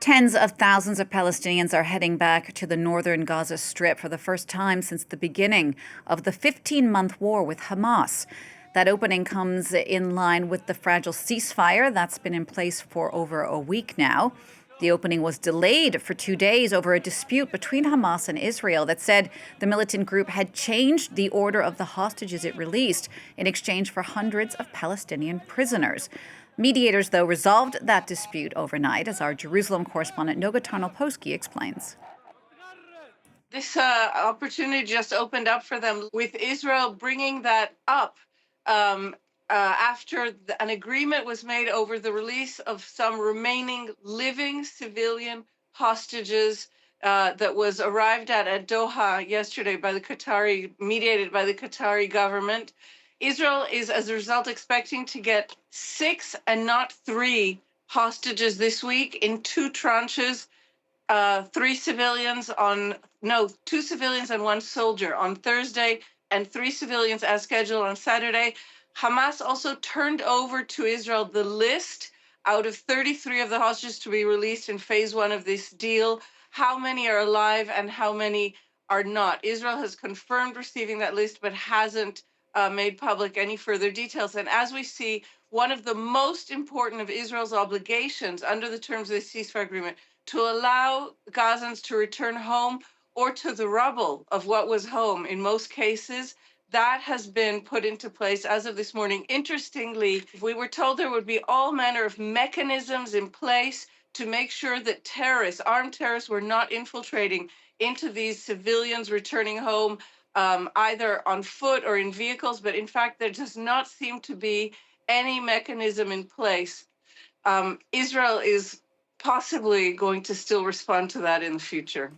Tens of thousands of Palestinians are heading back to the northern Gaza Strip for the first time since the beginning of the 15-month war with Hamas. That opening comes in line with the fragile ceasefire that's been in place for over a week now. The opening was delayed for 2 days over a dispute between Hamas and Israel that said the militant group had changed the order of the hostages it released in exchange for hundreds of Palestinian prisoners. Mediators, though, resolved that dispute overnight, as our Jerusalem correspondent Noga Tarnopolsky explains. This opportunity just opened up for them, with Israel bringing that up after an agreement was made over the release of some remaining living civilian hostages that was arrived at Doha yesterday by mediated by the Qatari government. Israel is, as a result, expecting to get 6 and not 3 hostages this week in 2 tranches. 2 civilians and 1 soldier on Thursday, and 3 civilians as scheduled on Saturday. Hamas also turned over to Israel the list out of 33 of the hostages to be released in phase 1 of this deal. How many are alive and how many are not? Israel has confirmed receiving that list, but hasn't made public any further details. And as we see, one of the most important of Israel's obligations under the terms of the ceasefire agreement to allow Gazans to return home, or to the rubble of what was home in most cases, that has been put into place as of this morning. Interestingly, we were told there would be all manner of mechanisms in place to make sure that armed terrorists, were not infiltrating into these civilians returning home, either on foot or in vehicles. But in fact, there does not seem to be any mechanism in place. Israel is possibly going to still respond to that in the future.